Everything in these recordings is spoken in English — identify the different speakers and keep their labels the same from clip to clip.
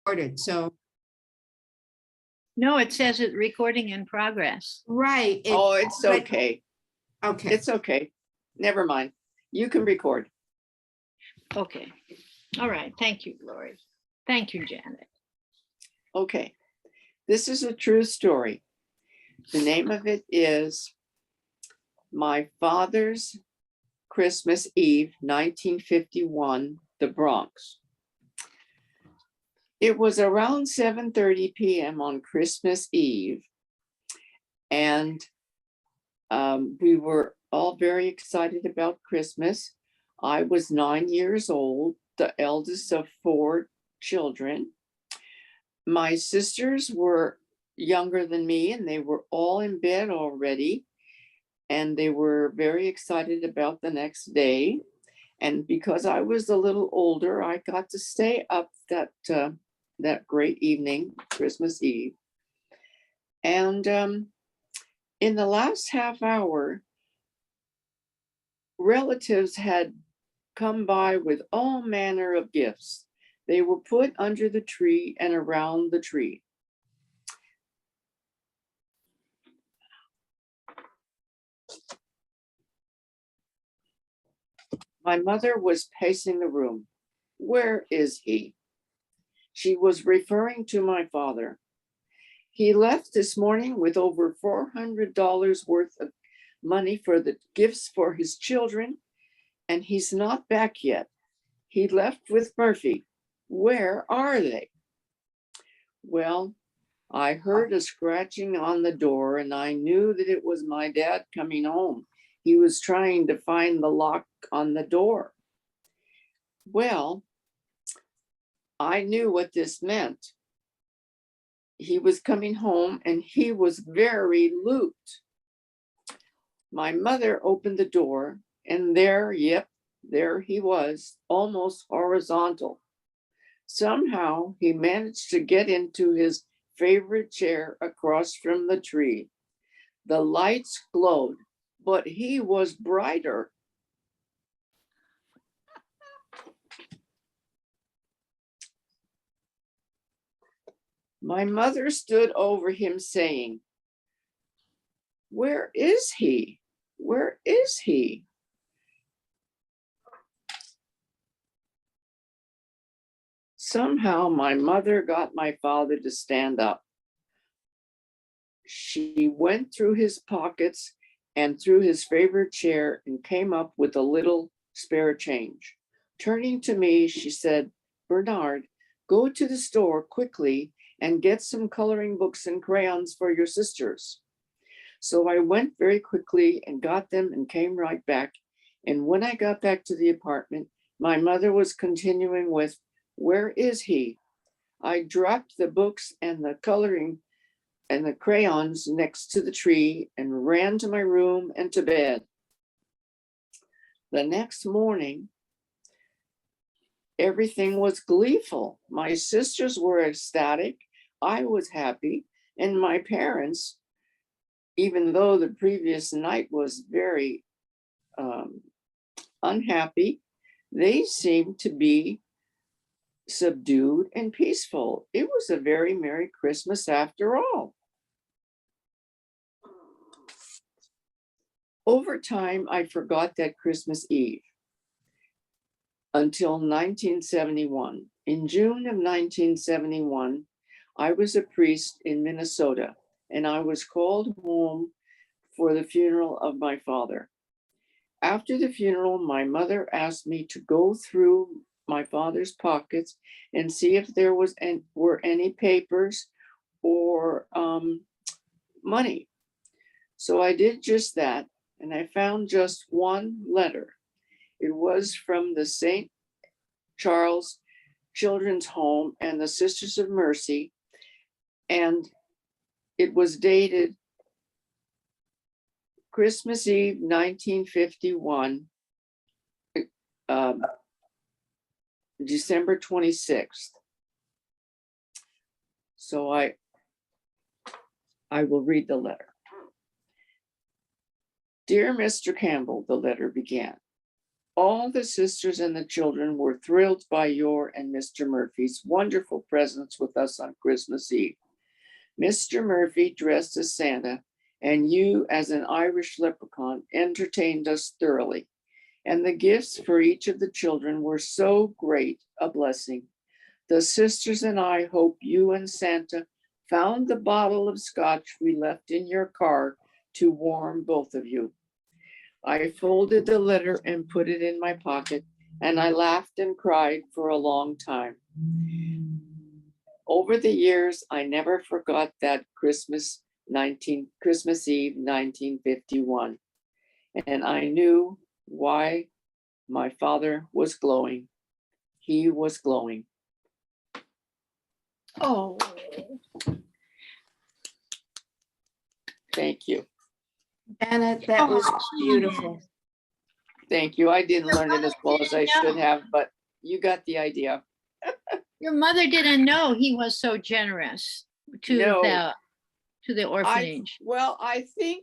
Speaker 1: recorded, so,
Speaker 2: No, it says it recording in progress.
Speaker 1: right.
Speaker 3: Oh, it's
Speaker 1: but-
Speaker 3: okay.
Speaker 1: Okay,
Speaker 3: It's okay. Never mind. You can record.
Speaker 2: Okay. All right. Thank you, Lori. Thank you, Janet.
Speaker 3: Okay. This is a true story. The name of it is My Father's Christmas Eve, 1951, the Bronx. It was around 7:30 p.m. on Christmas Eve, and we were all very excited about Christmas. I was 9 years old, the eldest of 4 children. My sisters were younger than me, and they were all in bed already, and they were very excited about the next day. And because I was a little older, I got to stay up that great evening, Christmas Eve. And in the last half hour, relatives had come by with all manner of gifts. They were put under the tree and around the tree. My mother was pacing the room. Where is he? She was referring to my father. He left this morning with over $400 worth of money for the gifts for his children, and he's not back yet. He left with Murphy. Where are they? Well, I heard a scratching on the door, and I knew that it was my dad coming home. He was trying to find the lock on the door. Well, I knew what this meant. He was coming home and he was very looped. My mother opened the door, and there he was, almost horizontal. Somehow he managed to get into his favorite chair across from the tree. The lights glowed, but he was brighter. My mother stood over him saying, "Where is he? Where is he?" Somehow my mother got my father to stand up. She went through his pockets and through his favorite chair and came up with a little spare change. Turning to me, she said, "Bernard, go to the store quickly and get some coloring books and crayons for your sisters." So I went very quickly and got them and came right back. And when I got back to the apartment, my mother was continuing with, "Where is he?" I dropped the books and the coloring and the crayons next to the tree and ran to my room and to bed. The next morning, everything was gleeful. My sisters were ecstatic. I was happy. And my parents, even though the previous night was very unhappy, they seemed to be subdued and peaceful. It was a very Merry Christmas after all. Over time, I forgot that Christmas Eve until 1971. In June of 1971, I was a priest in Minnesota, and I was called home for the funeral of my father. After the funeral, my mother asked me to go through my father's pockets and see if there were any papers or money. So I did just that, and I found just one letter. It was from the St. Charles Children's Home and the Sisters of Mercy, and it was dated Christmas Eve, 1951, December 26th. So I will read the letter. "Dear Mr. Campbell," the letter began, All the sisters and the children were thrilled by your and Mr. Murphy's wonderful presence with us on Christmas Eve. Mr. Murphy, dressed as Santa, and you as an Irish leprechaun, entertained us thoroughly. And the gifts for each of the children were so great a blessing. The sisters and I hope you and Santa found the bottle of scotch we left in your car to warm both of you. I folded the letter and put it in my pocket, and I laughed and cried for a long time. Over the years, I never forgot that Christmas Eve 1951, and I knew why my father was glowing. He was glowing.
Speaker 2: Oh,
Speaker 3: Thank you.
Speaker 1: Janet, that was beautiful.
Speaker 3: Thank you. I didn't learn it as well as I should have, but you got the idea.
Speaker 2: your mother didn't know he was so generous to
Speaker 3: No.
Speaker 2: the orphanage.
Speaker 3: I think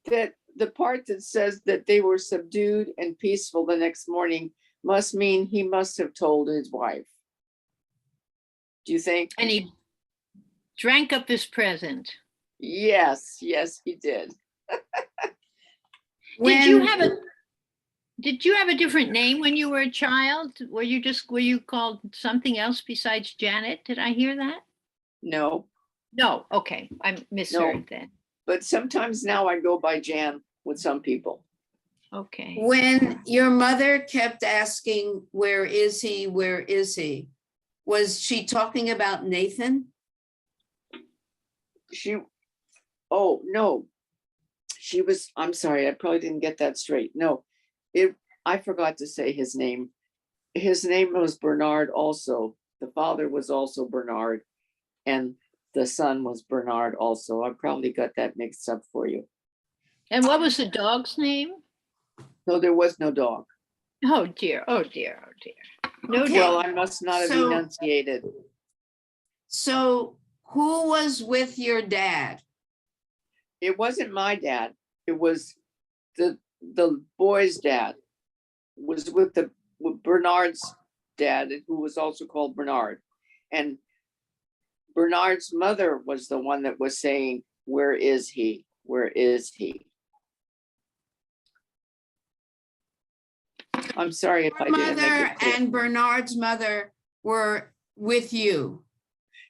Speaker 3: that the part that says that they were subdued and peaceful the next morning must mean he must have told his wife. Do you think?
Speaker 2: And he drank up his present.
Speaker 3: Yes, he did.
Speaker 2: Did you have a different name when you were a child? Were you called something else besides Janet? Did I hear that?
Speaker 3: No,
Speaker 2: No, okay, I misheard then.
Speaker 3: but sometimes now I go by Jan with some people.
Speaker 2: Okay.
Speaker 1: When your mother kept asking, where is he? Where is he? Was she talking about Nathan?
Speaker 3: Oh, no. I'm sorry, I probably didn't get that straight. No, I forgot to say his name. His name was Bernard also. The father was also Bernard, and the son was Bernard also. I probably got that mixed up for you.
Speaker 2: And what was the dog's name?
Speaker 3: No, there was no dog.
Speaker 2: Oh dear, oh dear, oh dear. No
Speaker 1: Okay.
Speaker 3: Well,
Speaker 2: dog.
Speaker 3: I must not have
Speaker 1: So-
Speaker 3: enunciated.
Speaker 1: So who was with your dad?
Speaker 3: It wasn't my dad. It was the boy's dad. Was with Bernard's dad, who was also called Bernard. And Bernard's mother was the one that was saying, "Where is he? Where is he?" I'm sorry if I
Speaker 1: Your
Speaker 3: didn't make
Speaker 1: mother
Speaker 3: it clear.
Speaker 1: and Bernard's mother were with you.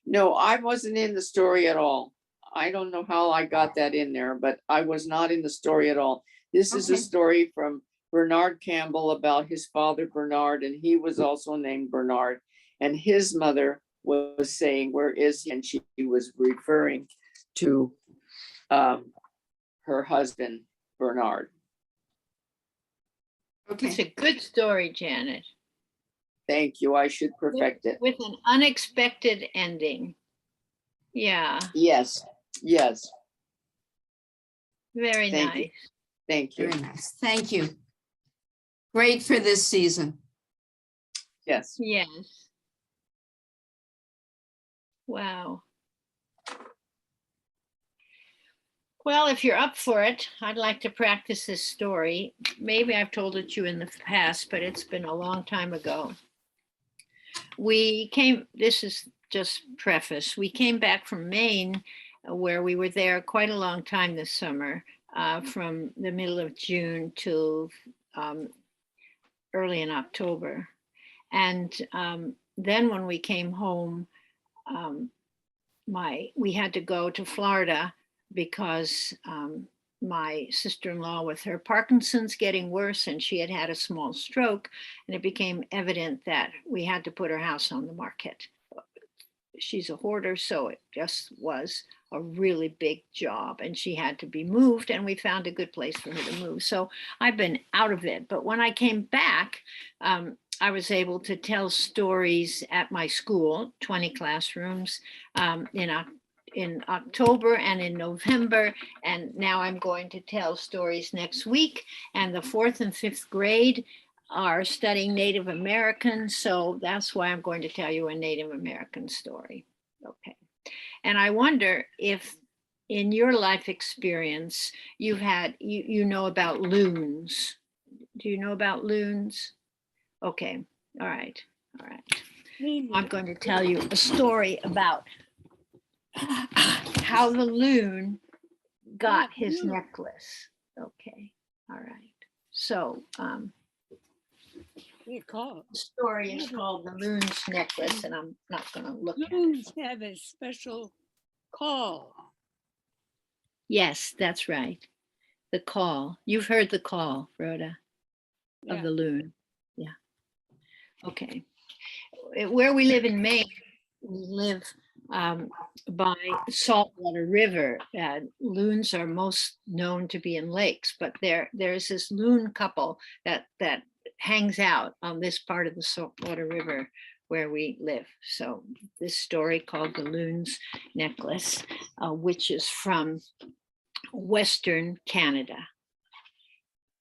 Speaker 3: No, I wasn't in the story at all. I don't know how I got that in there, but I was not in the story at all. This is a
Speaker 1: Okay.
Speaker 3: story from Bernard Campbell about his father Bernard, and he was also named Bernard. And his mother was saying, "Where is he?" And she was referring to her husband, Bernard.
Speaker 1: Okay.
Speaker 2: It's a good story, Janet,
Speaker 3: Thank you. I should perfect it.
Speaker 2: with an unexpected ending. Yeah,
Speaker 3: Yes,
Speaker 2: very
Speaker 3: Thank you.
Speaker 2: nice.
Speaker 3: thank you.
Speaker 1: Very nice. Thank you. Great for this season.
Speaker 3: Yes.
Speaker 2: Yes. Wow. Well, if you're up for it, I'd like to practice this story. Maybe I've told it to you in the past, but it's been a long time ago. This is just preface. We came back from Maine, where we were there quite a long time this summer, from the middle of June to early in October. And then when we came home, we had to go to Florida because my sister-in-law with her Parkinson's getting worse, and she had had a small stroke, and it became evident that we had to put her house on the market. She's a hoarder, so it just was a really big job, and she had to be moved, and we found a good place for her to move. So I've been out of it, but when I came back, I was able to tell stories at my school, 20 classrooms, in October and in November. And now I'm going to tell stories next week. And the 4th and 5th grade are studying Native American. So that's why I'm going to tell you a Native American story. Okay. And I wonder if in your life experience, you know about loons. Do you know about loons? Okay, all right, all right. I'm going to tell you a story about how the loon got his necklace. Okay, all right. So
Speaker 4: They're called.
Speaker 2: the story is called The Loon's Necklace, and I'm not going to look at it.
Speaker 4: Loons have a special call.
Speaker 2: Yes, that's right. The call. You've heard the call, Rhoda, of
Speaker 4: Yeah.
Speaker 2: the loon. Yeah. Okay. Where we live in Maine, we live by Saltwater River. Loons are most known to be in lakes, but there's this loon couple that hangs out on this part of the Saltwater River where we live. So this story called The Loon's Necklace, which is from Western Canada,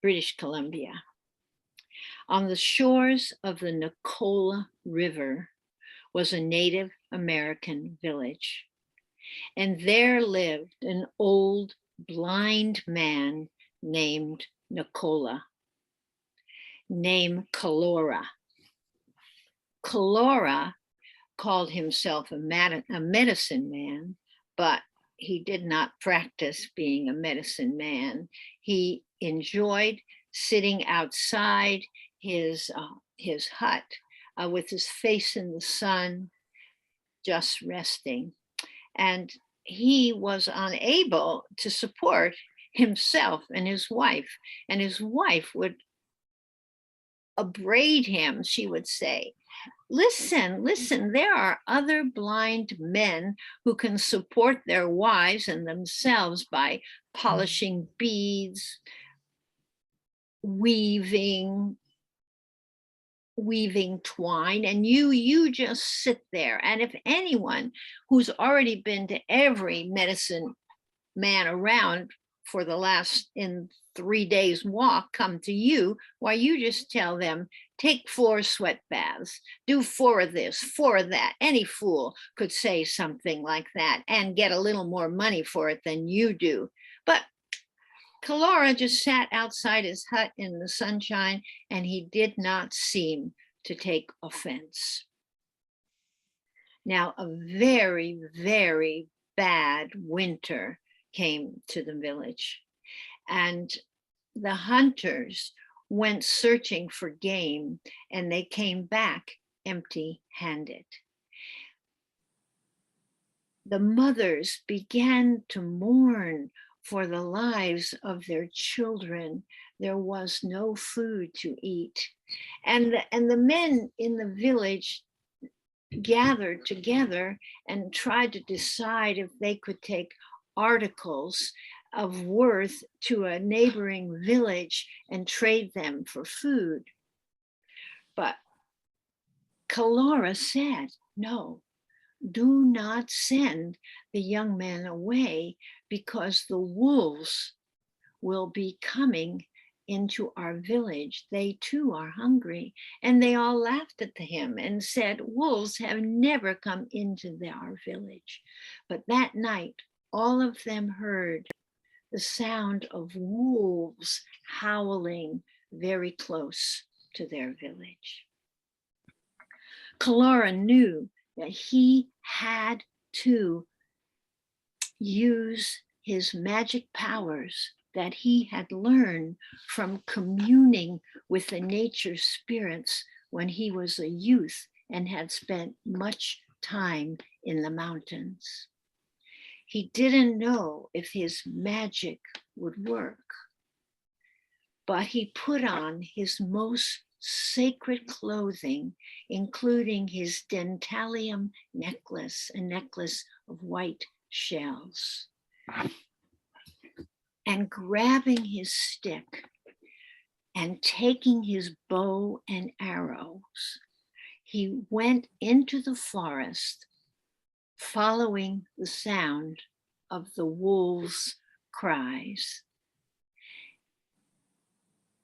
Speaker 2: British Columbia. On the shores of the Nicola River was a Native American village, and there lived an old blind man named Nicola, named Calora. Calora called himself a medicine man, but he did not practice being a medicine man. He enjoyed sitting outside his hut with his face in the sun, just resting. And he was unable to support himself and his wife. And his wife would upbraid him. She would say, listen, there are other blind men who can support their wives and themselves by polishing beads, weaving twine, and you just sit there. And if anyone who's already been to every medicine man around for the last in 3 days walk come to you, why, you just tell them, take 4 sweat baths, do 4 of this, 4 of that. Any fool could say something like that and get a little more money for it than you do. But Calora just sat outside his hut in the sunshine, and he did not seem to take offense. Now, a very, very bad winter came to the village, and the hunters went searching for game, and they came back empty-handed. The mothers began to mourn for the lives of their children. There was no food to eat. And the men in the village gathered together and tried to decide if they could take articles of worth to a neighboring village and trade them for food. But Calora said, no, do not send the young men away, because the wolves will be coming into our village. They too are hungry. And they all laughed at him and said, wolves have never come into our village. But that night, all of them heard the sound of wolves howling very close to their village. Calora knew that he had to use his magic powers that he had learned from communing with the nature spirits when he was a youth and had spent much time in the mountains. He didn't know if his magic would work, but he put on his most sacred clothing, including his dentalium necklace, a necklace of white shells. And grabbing his stick and taking his bow and arrows, he went into the forest, following the sound of the wolves' cries.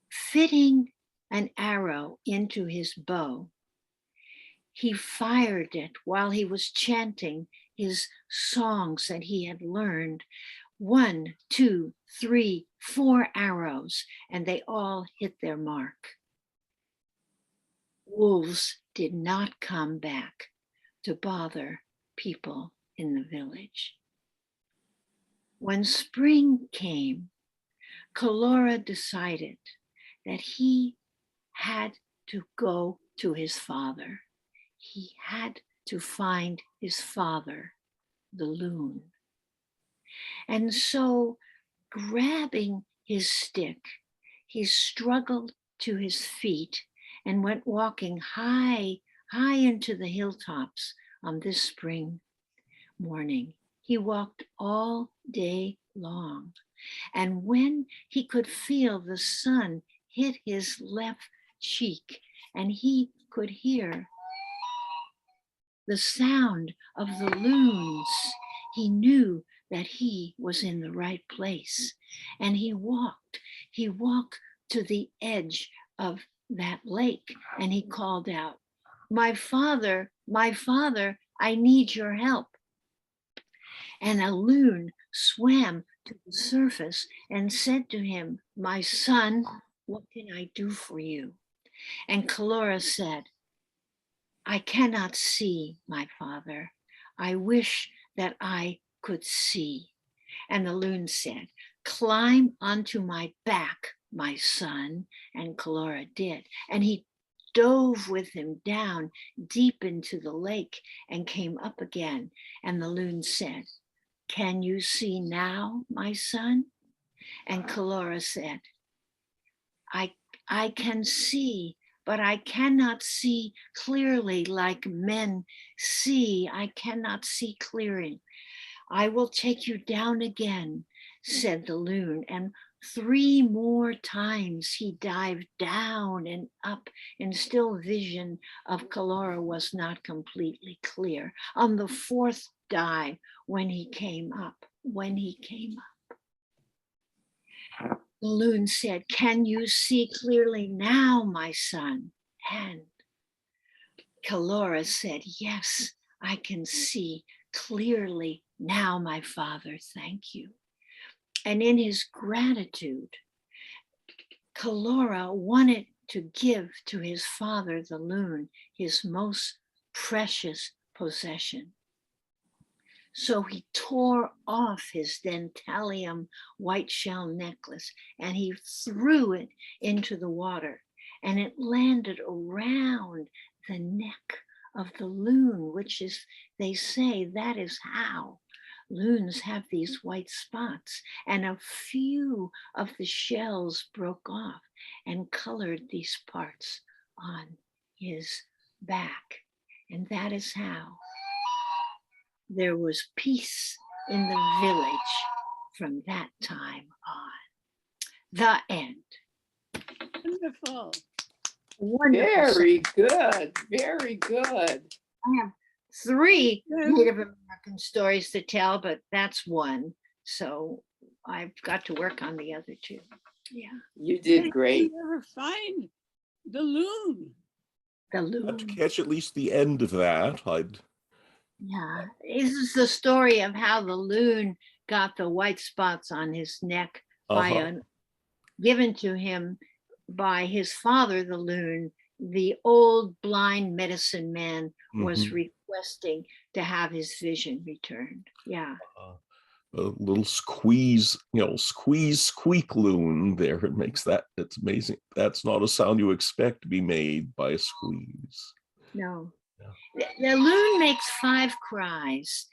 Speaker 2: Fitting an arrow into his bow, he fired it while he was chanting his songs that he had learned, 1, 2, 3, 4 arrows, and they all hit their mark. Wolves did not come back to bother people in the village. When spring came, Calora decided that he had to go to his father. He had to find his father, the loon. And so, grabbing his stick, he struggled to his feet and went walking high, high into the hilltops on this spring morning. He walked all day long. And when he could feel the sun hit his left cheek and he could hear the sound of the loons, he knew that he was in the right place. And he walked to the edge of that lake and he called out, my father, I need your help. And a loon swam to the surface and said to him, my son, what can I do for you? And Calora said, I cannot see, my father. I wish that I could see. And the loon said, climb onto my back, my son. And Calora did. And he dove with him down deep into the lake and came up again. And the loon said, can you see now, my son? And Calora said, I can see, but I cannot see clearly like men see. I cannot see clearly. I will take you down again, said the loon. And 3 more times he dived down and up, and still vision of Calora was not completely clear. On the 4th dive, when he came up, the loon said, can you see clearly now, my son? And Calora said, yes, I can see clearly now, my father, thank you. And in his gratitude, Calora wanted to give to his father, the loon, his most precious possession. So he tore off his dentalium white shell necklace and he threw it into the water, and it landed around the neck of the loon, which is, they say, that is how loons have these white spots. And a few of the shells broke off and colored these parts on his back. And that is how there was peace in the village from that time on. The end.
Speaker 4: Wonderful.
Speaker 2: Wonderful.
Speaker 3: Very good. Very good.
Speaker 2: I have 3
Speaker 4: Yeah.
Speaker 2: Native American stories to tell, but that's one. So I've got to work on the other 2. Yeah.
Speaker 3: You did great.
Speaker 4: You never find the loon.
Speaker 2: The
Speaker 5: I'd
Speaker 2: loon.
Speaker 5: catch at least the end of that.
Speaker 2: Yeah. This is the story of how the loon got the white spots on his neck by given to him by his father, the loon. The old blind medicine man was requesting to have his vision returned. Yeah.
Speaker 5: A little squeeze, squeak loon there. It makes that, it's amazing. That's not a sound you expect to be made by a squeeze.
Speaker 2: No.
Speaker 5: Yeah.
Speaker 2: The loon makes 5 cries.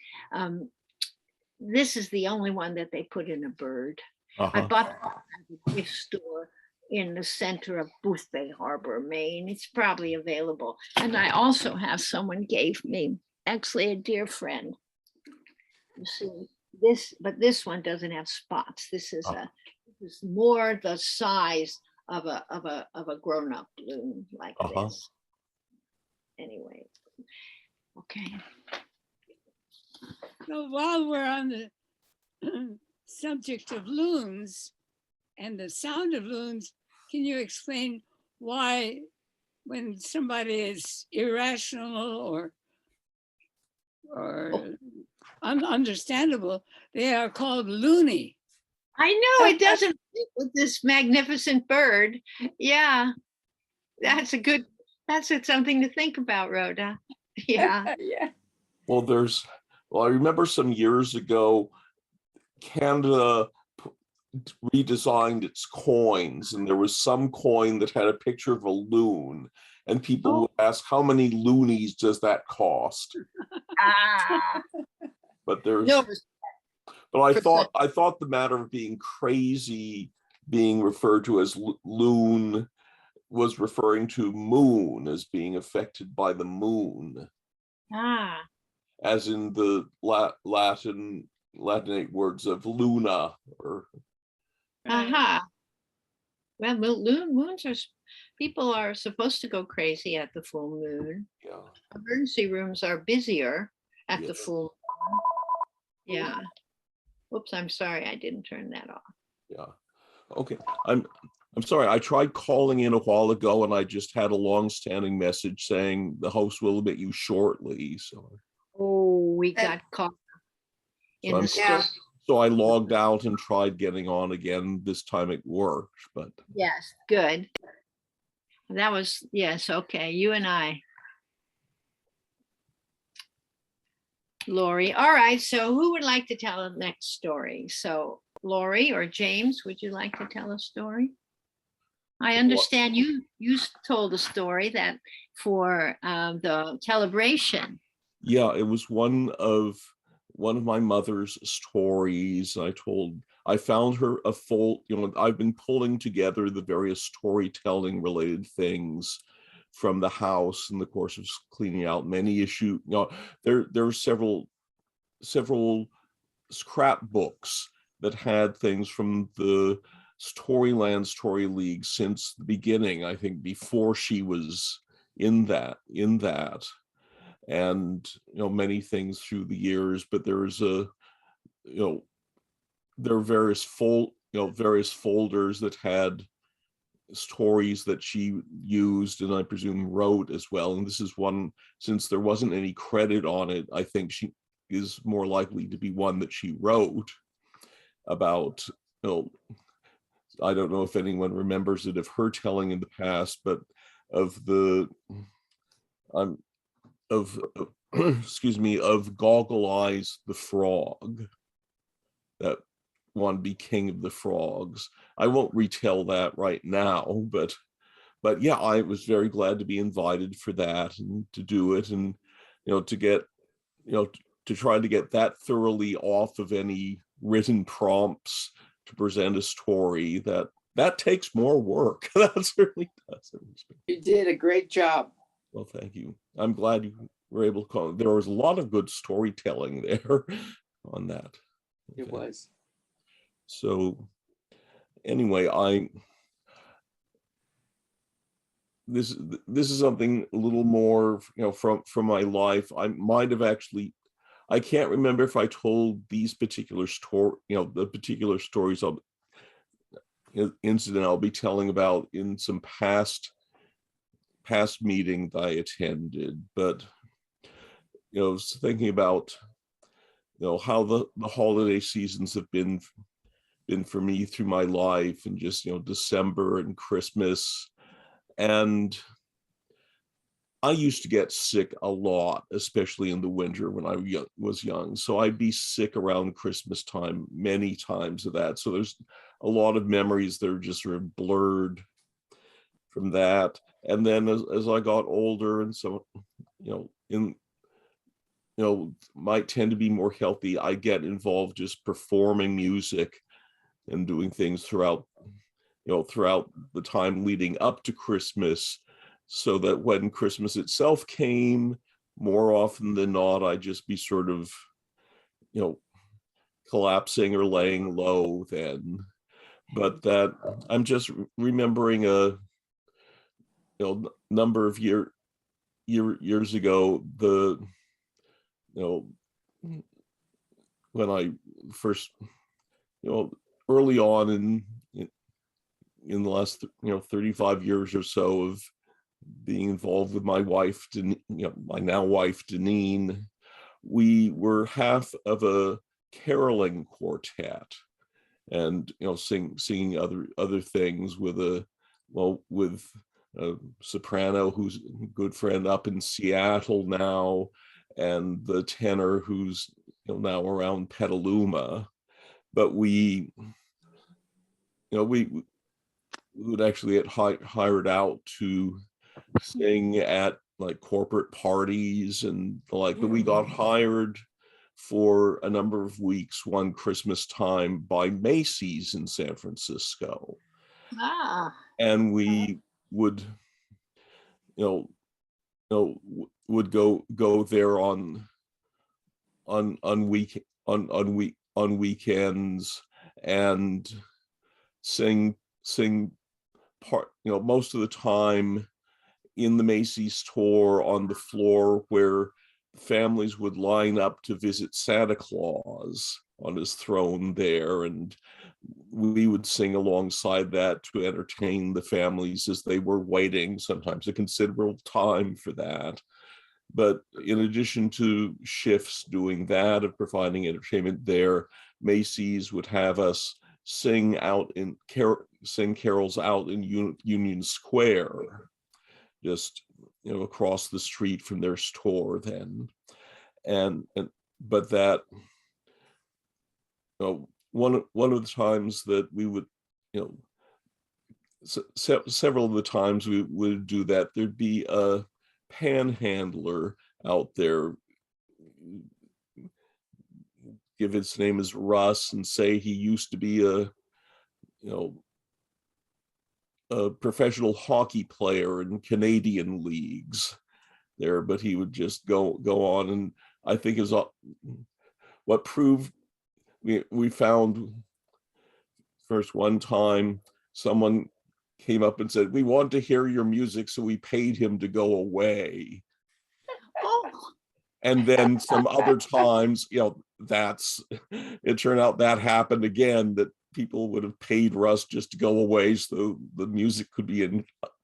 Speaker 2: This is the only one that they put in a bird. I bought it at a gift store in the center of Boothbay Harbor, Maine. It's probably available. And I also have, someone gave me, actually a dear friend. You see this, but this one doesn't have spots. This is this is more the size of a grown-up loon like this. Anyway, okay.
Speaker 4: So while we're on the subject of loons and the sound of loons, can you explain why when somebody is irrational or understandable. They are called loony.
Speaker 2: I know it doesn't fit with this magnificent bird. Yeah, that's something to think about, Rhoda. Yeah.
Speaker 3: Yeah.
Speaker 5: Well, I remember some years ago, Canada redesigned its coins, and there was some coin that had a picture of a loon, and people would ask, how many loonies does that cost?
Speaker 2: Ah,
Speaker 5: But there's
Speaker 2: no,
Speaker 5: but I thought the matter of being crazy being referred to as loon was referring to moon, as being affected by the moon,
Speaker 2: ah,
Speaker 5: as in the Latinate words of luna, or
Speaker 2: aha. Well, moons are, people are supposed to go crazy at the full moon.
Speaker 5: yeah.
Speaker 2: Emergency rooms are busier at the
Speaker 5: Yeah.
Speaker 2: full moon. Yeah. Whoops, I'm sorry, I didn't turn that off.
Speaker 5: Yeah. Okay. I'm sorry. I tried calling in a while ago, and I just had a long-standing message saying the host will admit you shortly. So
Speaker 2: Oh, we got caught in
Speaker 5: I'm-
Speaker 2: the story.
Speaker 1: Yeah.
Speaker 5: so I logged out and tried getting on again. This time it worked, but
Speaker 2: Yes, good. That was, yes, okay, you and I. Lori, all right, so who would like to tell the next story? So Lori or James, would you like to tell a story? I understand you told a story that for the celebration.
Speaker 5: yeah, it was one of my mother's stories. I found her a full, I've been pulling together the various storytelling related things from the house in the course of cleaning out many issues. There were several scrapbooks that had things from the Storyland Story League since the beginning, I think before she was in that. And many things through the years, but there are various various folders that had stories that she used and I presume wrote as well. And this is one, since there wasn't any credit on it, I think she is more likely to be one that she wrote about. I don't know if anyone remembers it of her telling in the past, but of the excuse me, of Goggle Eyes the frog, that wanted to be king of the frogs. I won't retell that right now, but yeah, I was very glad to be invited for that and to do it, and to get to try to get that thoroughly off of any written prompts to present a story. That takes more work. That certainly does.
Speaker 3: You did a great job.
Speaker 5: Well, thank you. I'm glad you were able to call. There was a lot of good storytelling there on that.
Speaker 3: It
Speaker 5: Okay.
Speaker 3: was.
Speaker 5: So anyway, this is something a little more, from my life. I might have actually, I can't remember if I told these particular the particular stories incident I'll be telling about in some past meeting that I attended, but thinking about how the holiday seasons have been for me through my life, and just December and Christmas. And I used to get sick a lot, especially in the winter when I was young. So I'd be sick around Christmas time many times of that. So there's a lot of memories that are just sort of blurred from that. And then as I got older, and so might tend to be more healthy, I get involved just performing music and doing things throughout the time leading up to Christmas, so that when Christmas itself came, more often than not, I'd just be sort of collapsing or laying low then. But that I'm just remembering a number of years ago, when I first, early on in the last 35 years or so of being involved with my wife, my now wife Deneen, we were half of a caroling quartet, and singing other things with a soprano who's a good friend up in Seattle now, and the tenor who's now around Petaluma. But we would actually get hired out to sing at like corporate parties and the like. But we got hired for a number of weeks one Christmas time by Macy's in San Francisco.
Speaker 2: Ah,
Speaker 5: And we would, would go there on weekends and sing part, most of the time in the Macy's store on the floor where families would line up to visit Santa Claus on his throne there, and we would sing alongside that to entertain the families as they were waiting, sometimes a considerable time for that. But in addition to shifts doing that of providing entertainment there, Macy's would have us sing carols out in Union Square, just across the street from their store then. But that one of the times that we would, several of the times we would do that, there'd be a panhandler out there, give his name as Russ, and say he used to be a professional hockey player in Canadian leagues there, but he would just go on. And I think is what proved, we found first one time someone came up and said, "We want to hear your music," so we paid him to go away.
Speaker 2: oh,
Speaker 5: And then some other times, it turned out that happened again, that people would have paid Russ just to go away so the music could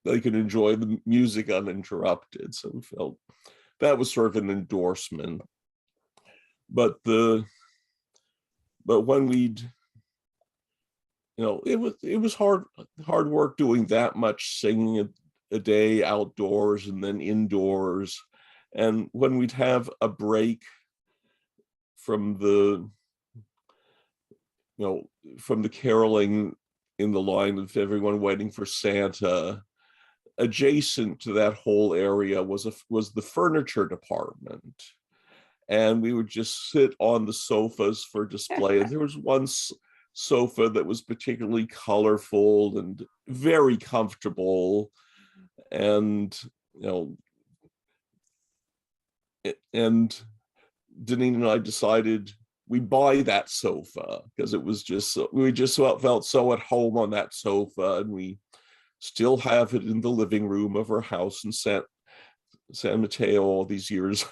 Speaker 5: they could enjoy the music uninterrupted. So we felt that was sort of an endorsement. But when we'd, it was hard work doing that much singing a day outdoors and then indoors. And when we'd have a break from the caroling in the line of everyone waiting for Santa, adjacent to that whole area was the furniture department. And we would just sit on the sofas for display. And there was one sofa that was particularly colorful and very comfortable. And, and Deneen and I decided we'd buy that sofa because it was we just felt so at home on that sofa, and we still have it in the living room of our house in San Mateo all these years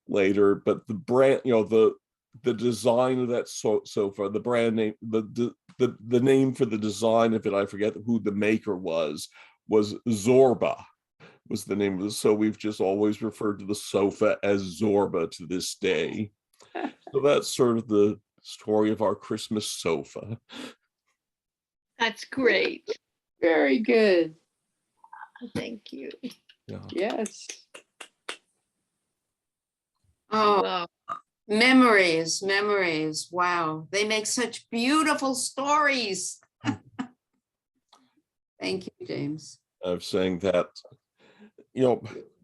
Speaker 5: later. But the brand, the design of that sofa, the brand name, the name for the design of it, I forget who the maker was Zorba. Was the name of it. So we've just always referred to the sofa as Zorba to this day. So that's sort of the story of our Christmas sofa.
Speaker 2: that's great.
Speaker 3: Very good.
Speaker 2: Thank you.
Speaker 5: Yeah.
Speaker 3: Yes.
Speaker 1: Oh,
Speaker 2: Wow.
Speaker 1: memories. Wow. They make such beautiful stories. Thank you, James.
Speaker 5: I'm saying that,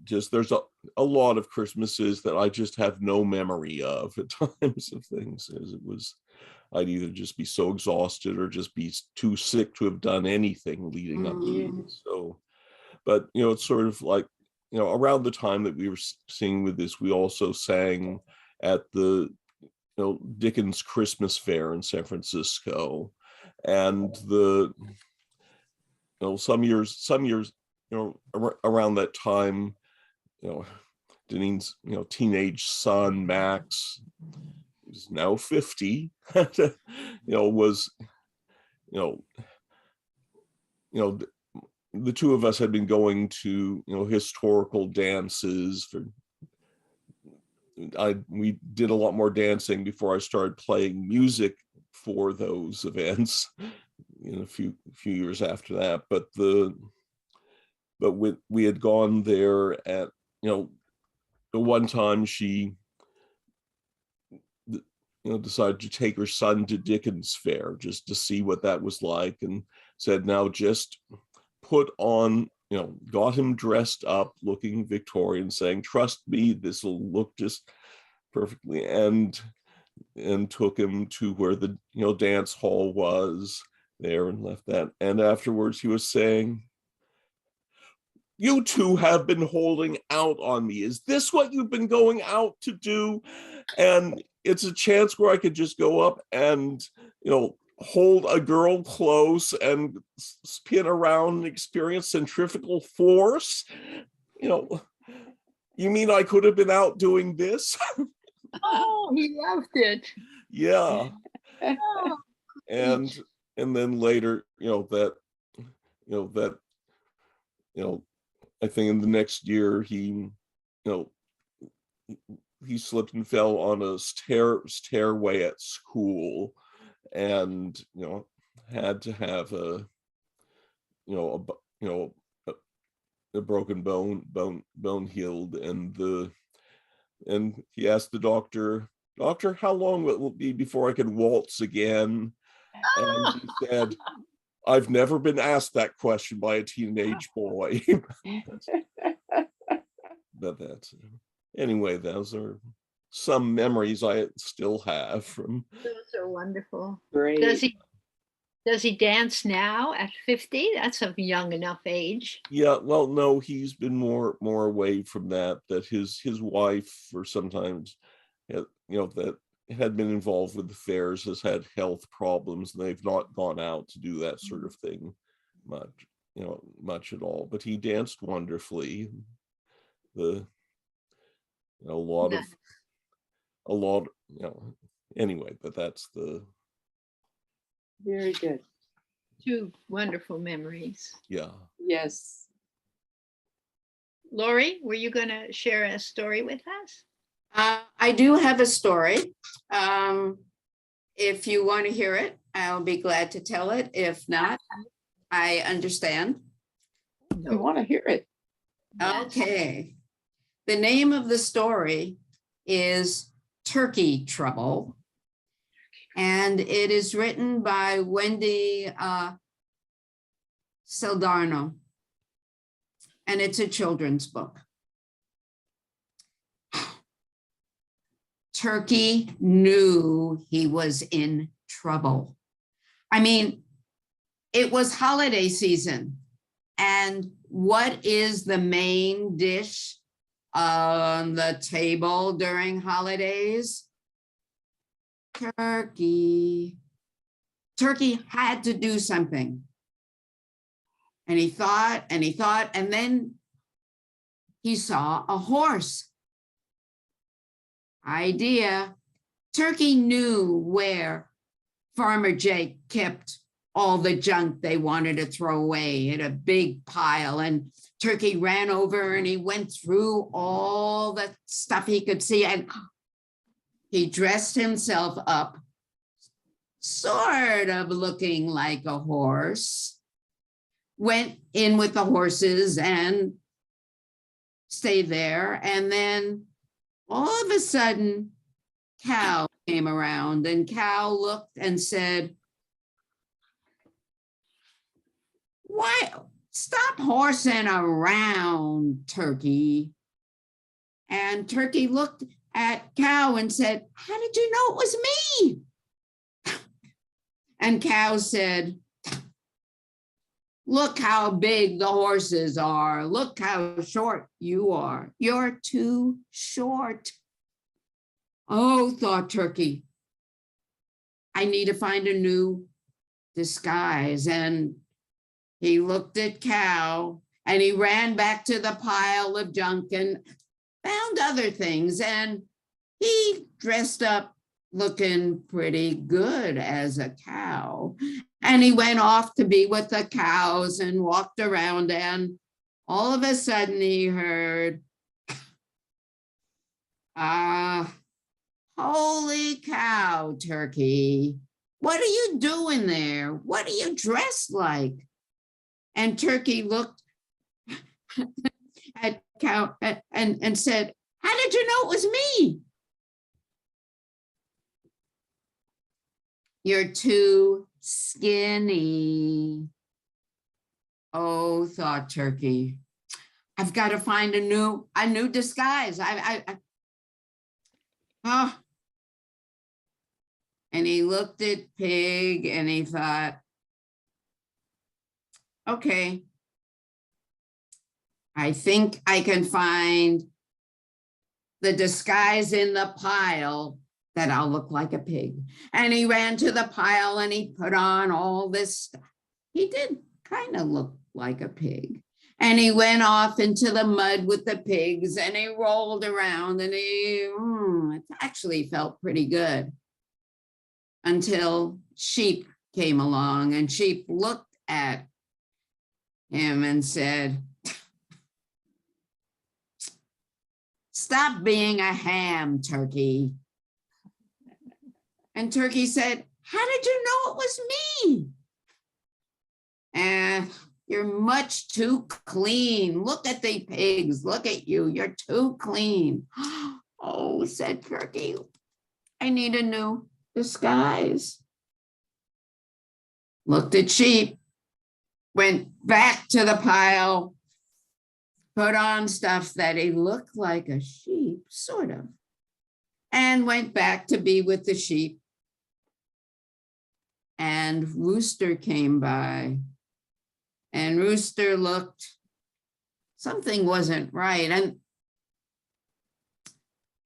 Speaker 5: just there's a lot of Christmases that I just have no memory of at times of things, as I'd either just be so exhausted or just be too sick to have done anything leading up to it. So, but it's sort of like, around the time that we were singing with this, we also sang at the Dickens Christmas Fair in San Francisco, and some years around that time, Deneen's teenage son Max, who's now 50, was the two of us had been going to historical dances for we did a lot more dancing before I started playing music for those events in a few years after that. But we had gone there at, the one time she decided to take her son to Dickens Fair just to see what that was like, and said, now just put on, got him dressed up looking Victorian, saying, trust me, this will look just perfectly, and took him to where the dance hall was there and left that. And afterwards he was saying, you two have been holding out on me. Is this what you've been going out to do? And it's a chance where I could just go up and, hold a girl close and spin around and experience centrifugal force. You mean I could have been out doing this?
Speaker 2: Oh, he loved it.
Speaker 5: Yeah.
Speaker 2: Oh,
Speaker 5: And then later, I think in the next year he slipped and fell on a stairway at school, and had to have a broken bone healed, and he asked the doctor, how long will it be before I can waltz again? And he said, I've never been asked that question by a teenage boy. But that's, anyway, those are some memories I still have from.
Speaker 2: those are wonderful.
Speaker 3: Great.
Speaker 2: Does he dance now at 50? That's a young enough age.
Speaker 5: Yeah, well, no, he's been more away from that his wife, for sometimes, that had been involved with the fairs, has had health problems, and they've not gone out to do that sort of thing much at all. But he danced wonderfully. A lot, anyway, but that's the.
Speaker 3: Very good.
Speaker 2: Two wonderful memories.
Speaker 5: Yeah.
Speaker 3: Yes.
Speaker 2: Lori, were you going to share a story with us?
Speaker 1: I do have a story. If you want to hear it, I'll be glad to tell it. If not, I understand.
Speaker 3: I want to hear it.
Speaker 1: Okay. The name of the story is Turkey Trouble, and it is written by Wendy Saldarno, and it's a children's book. Turkey knew he was in trouble. I mean, it was holiday season, and what is the main dish on the table during holidays? Turkey. Turkey had to do something. And he thought, and then he saw a horse. Idea. Turkey knew where Farmer Jake kept all the junk they wanted to throw away in a big pile. And Turkey ran over and he went through all the stuff he could see, and he dressed himself up, sort of looking like a horse, went in with the horses and stayed there. And then all of a sudden, Cow came around, and Cow looked and said, "Why? Stop horsing around, Turkey." And Turkey looked at Cow and said, "How did you know it was me?" And Cow said, "Look how big the horses are. Look how short you are. You're too short." Oh, thought Turkey, I need to find a new disguise. And he looked at Cow, and he ran back to the pile of junk and found other things. And he dressed up looking pretty good as a cow. And he went off to be with the cows and walked around. And all of a sudden he heard, Holy cow, Turkey. What are you doing there? What are you dressed like? And Turkey looked at Cow and said, how did you know it was me? You're too skinny. Oh, thought Turkey. I've got to find a new disguise. Oh. And he looked at Pig and he thought, okay, I think I can find the disguise in the pile that I'll look like a pig. And he ran to the pile and he put on all this stuff. He did kind of look like a pig. And he went off into the mud with the pigs and he rolled around and it actually felt pretty good until Sheep came along, and Sheep looked at him and said, stop being a ham, Turkey. And Turkey said, how did you know it was me? And you're much too clean. Look at the pigs. Look at you. You're too clean. Oh, said Turkey, I need a new disguise. Looked at Sheep, went back to the pile, put on stuff that he looked like a sheep, sort of, and went back to be with the sheep. And Rooster came by, and Rooster looked, something wasn't right. And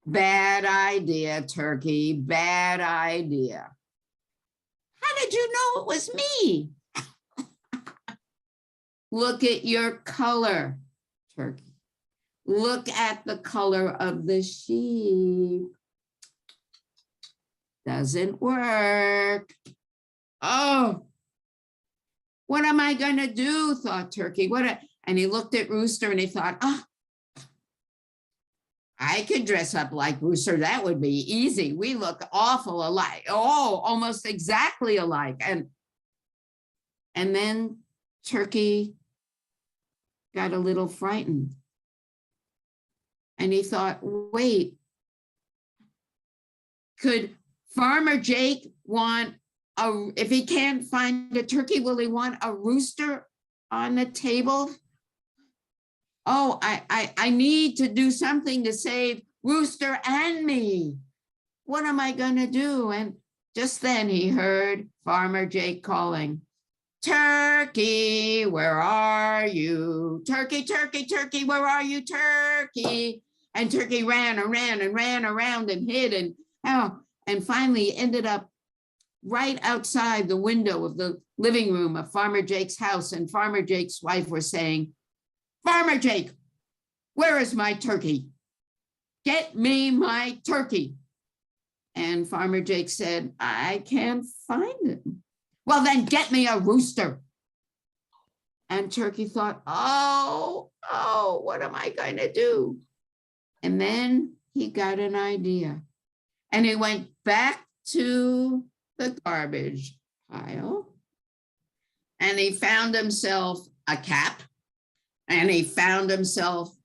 Speaker 1: bad idea, Turkey, bad idea. How did you know it was me? Look at your color, Turkey. Look at the color of the sheep. Doesn't work. Oh, what am I going to do? Thought Turkey. And he looked at Rooster and he thought, I could dress up like Rooster. That would be easy. We look awful alike. Oh, almost exactly alike. And then Turkey got a little frightened. And he thought, wait, could Farmer Jake want if he can't find a turkey, will he want a rooster on the table? Oh, I need to do something to save Rooster and me. What am I going to do? And just then he heard Farmer Jake calling, Turkey, where are you? Turkey, turkey, turkey, where are you, Turkey? And Turkey ran and ran and ran around and hid and finally ended up right outside the window of the living room of Farmer Jake's house. And Farmer Jake's wife was saying, Farmer Jake, where is my turkey? Get me my turkey. And Farmer Jake said, I can't find him. Well, then get me a rooster. And Turkey thought, oh, what am I going to do? And then he got an idea. And he went back to the garbage pile. And he found himself a cap. And he found himself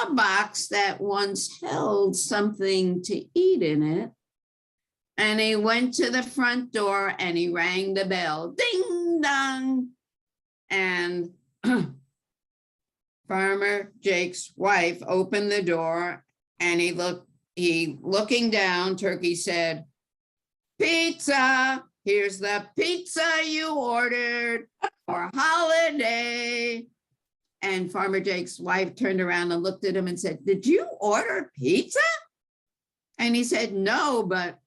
Speaker 1: a box that once held something to eat in it. And he went to the front door and he rang the bell, ding dong. And Farmer Jake's wife opened the door and looking down, Turkey said, pizza, here's the pizza you ordered for holiday. And Farmer Jake's wife turned around and looked at him and said, did you order pizza? And he said, no, but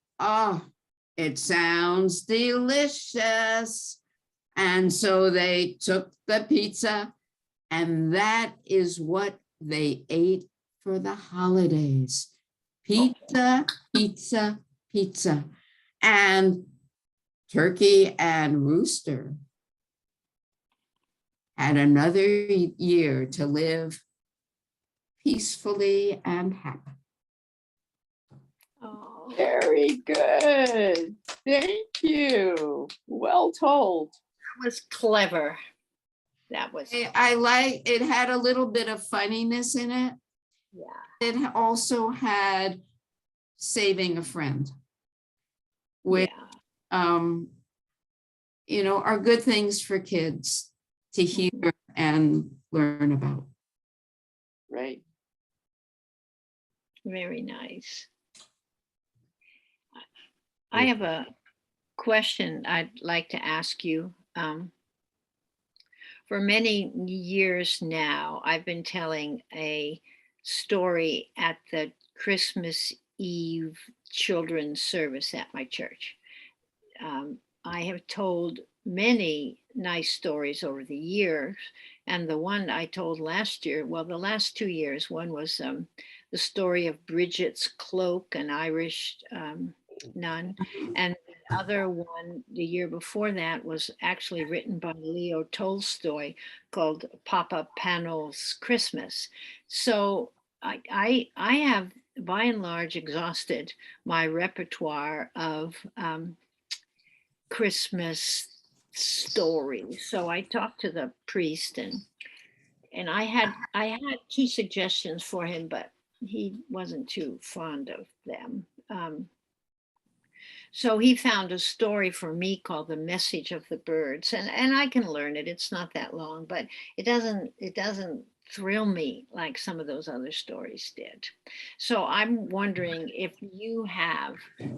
Speaker 1: it sounds delicious. And so they took the pizza, and that is what they ate for the holidays. Pizza, pizza, pizza. And Turkey and Rooster had another year to live peacefully and happy.
Speaker 2: Oh,
Speaker 3: Very good. Thank you. Well told.
Speaker 2: that was clever. That was,
Speaker 1: I like, it had a little bit of funniness in it.
Speaker 2: yeah,
Speaker 1: It also had saving a friend, which,
Speaker 2: yeah.
Speaker 1: are good things for kids to hear and learn about.
Speaker 3: Right.
Speaker 2: Very nice. I have a question I'd like to ask you. For many years now, I've been telling a story at the Christmas Eve children's service at my church. I have told many nice stories over the years. And the one I told last year, well, the last 2 years, one was the story of Bridget's cloak, an Irish nun. And the other one, the year before that, was actually written by Leo Tolstoy, called Papa Panel's Christmas. So I have by and large exhausted my repertoire of Christmas stories. So I talked to the priest, and I had 2 suggestions for him, but he wasn't too fond of them. So he found a story for me called The Message of the Birds, and I can learn it. It's not that long, but it doesn't thrill me like some of those other stories did. So I'm wondering if you have,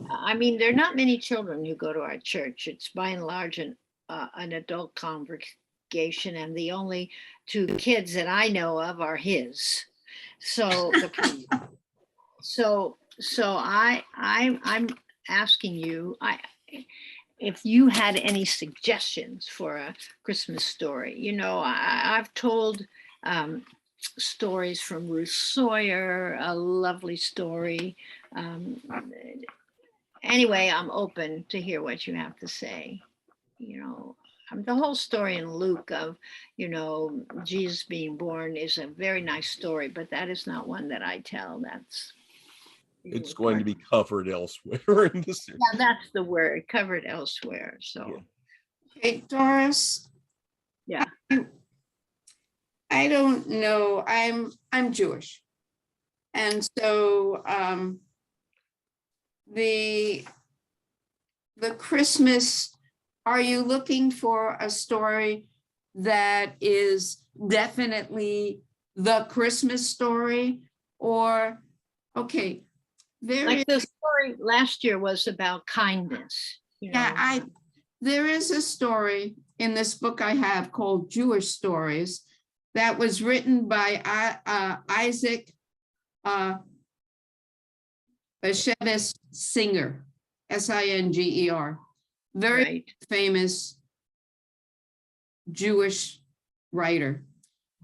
Speaker 2: I mean, there are not many children who go to our church. It's by and large an adult congregation, and the only 2 kids that I know of are his. So I'm asking you, if you had any suggestions for a Christmas story. I've told stories from Ruth Sawyer, a lovely story. Anyway, I'm open to hear what you have to say. The whole story in Luke of, Jesus being born is a very nice story, but that is not one that I tell.
Speaker 5: It's going to be covered elsewhere in this.
Speaker 2: Yeah, that's the word, covered elsewhere. So,
Speaker 5: Yeah.
Speaker 1: Okay, Doris.
Speaker 2: Yeah.
Speaker 1: I don't know. I'm Jewish. And so the Christmas, are you looking for a story that is definitely the Christmas story? Or, okay,
Speaker 2: like the story last year was about kindness.
Speaker 1: There is a story in this book I have called Jewish Stories that was written by Isaac Bashevis Singer, Singer, very
Speaker 2: Right.
Speaker 1: famous Jewish writer.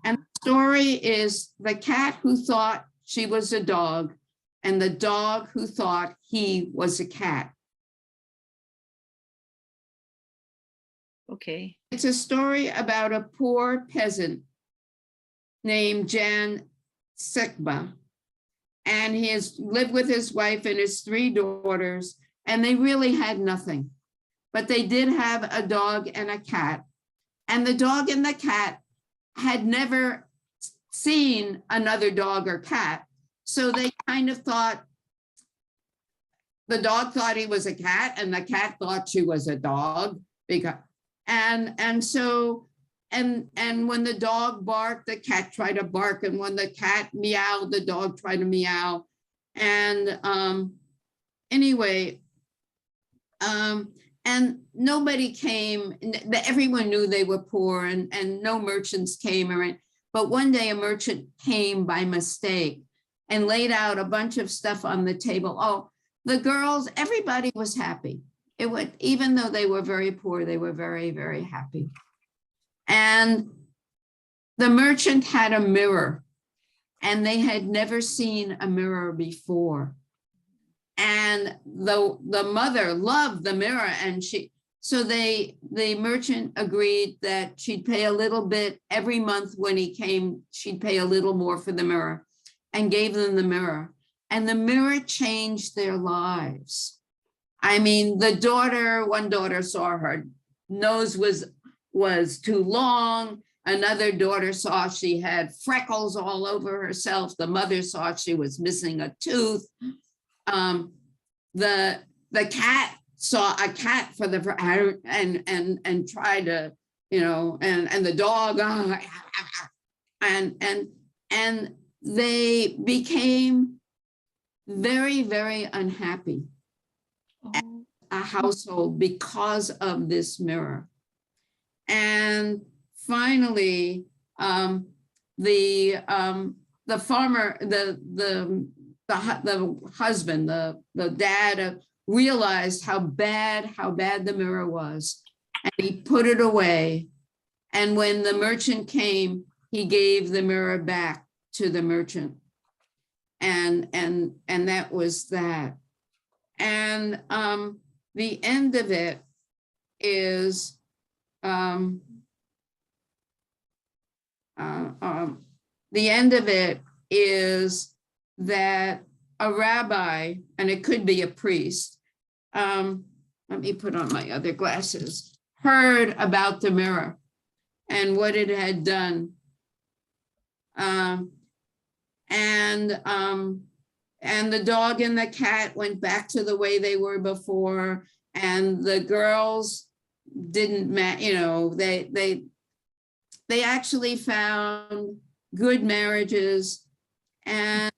Speaker 1: And the story is the cat who thought she was a dog and the dog who thought he was a cat.
Speaker 2: Okay.
Speaker 1: It's a story about a poor peasant named Jan Sekba, and he has lived with his wife and his 3 daughters, and they really had nothing, but they did have a dog and a cat, and the dog and the cat had never seen another dog or cat, so they kind of thought, the dog thought he was a cat and the cat thought she was a dog, because and when the dog barked, the cat tried to bark, and when the cat meowed, the dog tried to meow. And anyway, and nobody came. Everyone knew they were poor, and no merchants came around. But one day a merchant came by mistake and laid out a bunch of stuff on the table. Oh, the girls, everybody was happy. It would, even though they were very poor, they were very, very happy. And the merchant had a mirror, and they had never seen a mirror before. And the mother loved the mirror, and the merchant agreed that she'd pay a little bit every month when he came, she'd pay a little more for the mirror. and gave them the mirror. And the mirror changed their lives. I mean, one daughter saw her nose was too long. Another daughter saw she had freckles all over herself. The mother saw she was missing a tooth. The cat saw a cat for the and tried to, and the dog, and they became very, very unhappy
Speaker 2: Oh,
Speaker 1: a household because of this mirror. And finally, the farmer, the husband, the dad realized how bad the mirror was, and he put it away. And when the merchant came, he gave the mirror back to the merchant. And that was that. And the end of it is the end of it is that a rabbi, and it could be a priest, let me put on my other glasses, heard about the mirror and what it had done. And the dog and the cat went back to the way they were before, and the girls didn't they actually found good marriages. And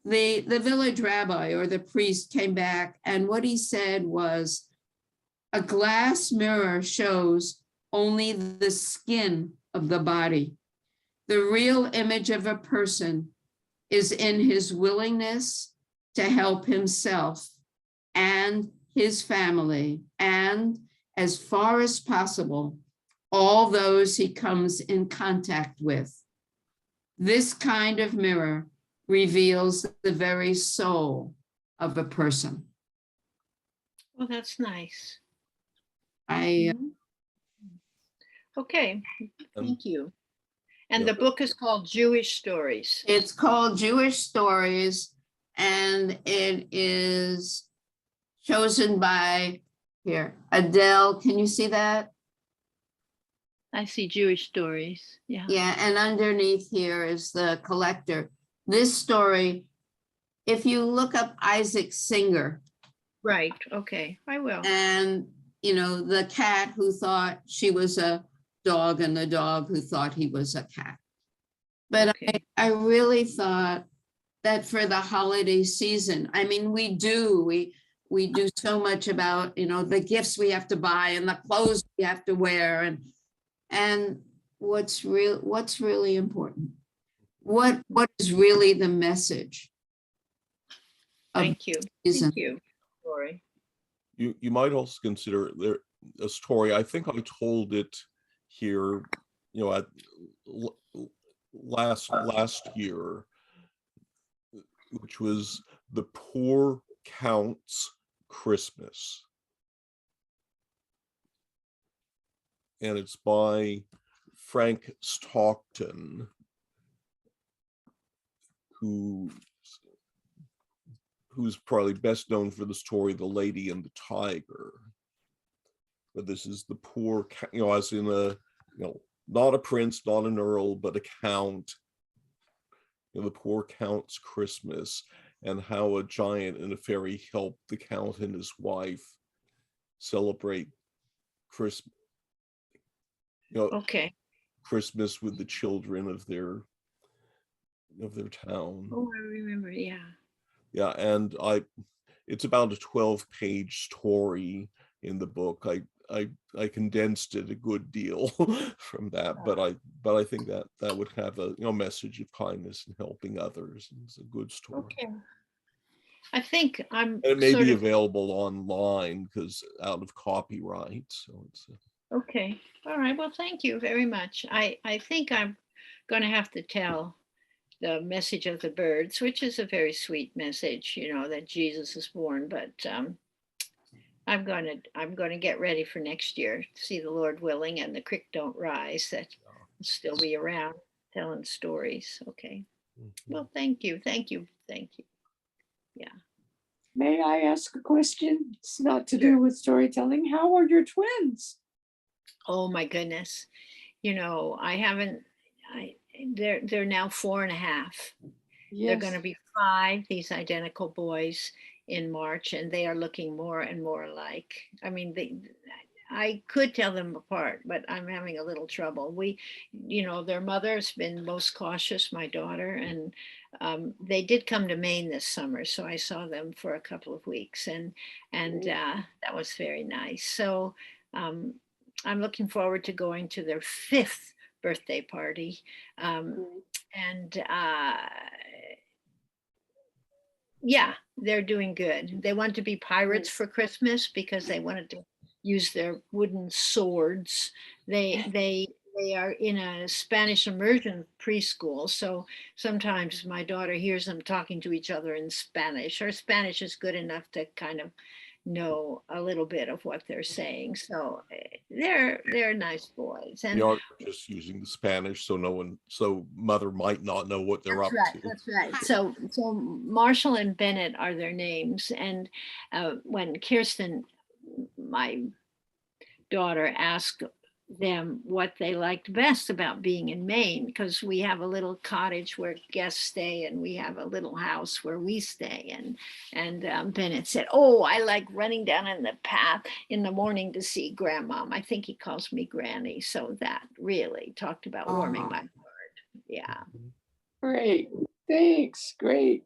Speaker 1: the village rabbi or the priest came back, and what he said was, a glass mirror shows only the skin of the body. The real image of a person is in his willingness to help himself and his family, and as far as possible, all those he comes in contact with. This kind of mirror reveals the very soul of a person.
Speaker 2: well, that's nice.
Speaker 1: I
Speaker 2: Okay,
Speaker 5: Um,
Speaker 2: thank you. And
Speaker 5: yeah.
Speaker 2: the book is called Jewish Stories.
Speaker 1: It's called Jewish Stories, and it is chosen by, here, Adele, can you see that?
Speaker 2: I see Jewish Stories. Yeah.
Speaker 1: Yeah, and underneath here is the collector. This story, if you look up Isaac Singer,
Speaker 2: Right. Okay. I will.
Speaker 1: and the cat who thought she was a dog and the dog who thought he was a cat. But
Speaker 2: Okay.
Speaker 1: I really thought that for the holiday season, I mean, we do so much about, the gifts we have to buy and the clothes we have to wear, and what's really important. What is really the message of
Speaker 2: Thank you.
Speaker 1: season?
Speaker 2: Thank you, Lori.
Speaker 5: You might also consider there a story. I think I told it here, at last year, which was The Poor Count's Christmas. And it's by Frank Stockton, who's probably best known for the story The Lady and the Tiger. But this is the poor, as in not a prince, not an earl, but a count. The poor count's Christmas, and how a giant and a fairy helped the count and his wife celebrate Christmas.
Speaker 2: Okay.
Speaker 5: Christmas with the children of their town.
Speaker 2: Oh, I remember. Yeah.
Speaker 5: Yeah, and it's about a 12-page story in the book. I condensed it a good deal from that, but I think that would have a message of kindness and helping others. It's a good story.
Speaker 2: Okay. I think I'm
Speaker 5: And it may
Speaker 2: sort
Speaker 5: be
Speaker 2: of
Speaker 5: available online because out of copyright. So it's
Speaker 2: okay. All right. Well, thank you very much. I think I'm going to have to tell the message of the birds, which is a very sweet message, that Jesus is born. But I'm going to get ready for next year, see the Lord willing, and the creek don't rise. That will still be around telling stories. Okay. Well, thank you, thank you, thank you.
Speaker 3: May I ask a question? It's not to
Speaker 2: Sure.
Speaker 3: do with storytelling. How are your twins?
Speaker 2: Oh my goodness. You know, they're now 4.5. They're going to
Speaker 3: Yes.
Speaker 2: be 5, these identical boys, in March, and they are looking more and more alike. I mean, I could tell them apart, but I'm having a little trouble. Their mother's been most cautious, my daughter, and they did come to Maine this summer, so I saw them for a couple of weeks, and that was very nice. So um, I'm looking forward to going to their 5th birthday party. And yeah, they're doing good. They want to be pirates for Christmas because they wanted to use their wooden swords. They are in a Spanish immersion preschool, so sometimes my daughter hears them talking to each other in Spanish. Her Spanish is good enough to kind of know a little bit of what they're saying. So they're nice boys.
Speaker 5: They
Speaker 2: And
Speaker 5: are just using the Spanish, so mother might not know what they're up to.
Speaker 2: That's right. So Marshall and Bennett are their names. And when Kirsten, my daughter, asked them what they liked best about being in Maine, because we have a little cottage where guests stay and we have a little house where we stay. And Bennett said, "Oh, I like running down in the path in the morning to see Grandma." I think he calls me Granny. So that really talked about warming my heart. Yeah.
Speaker 3: Great. Thanks. Great.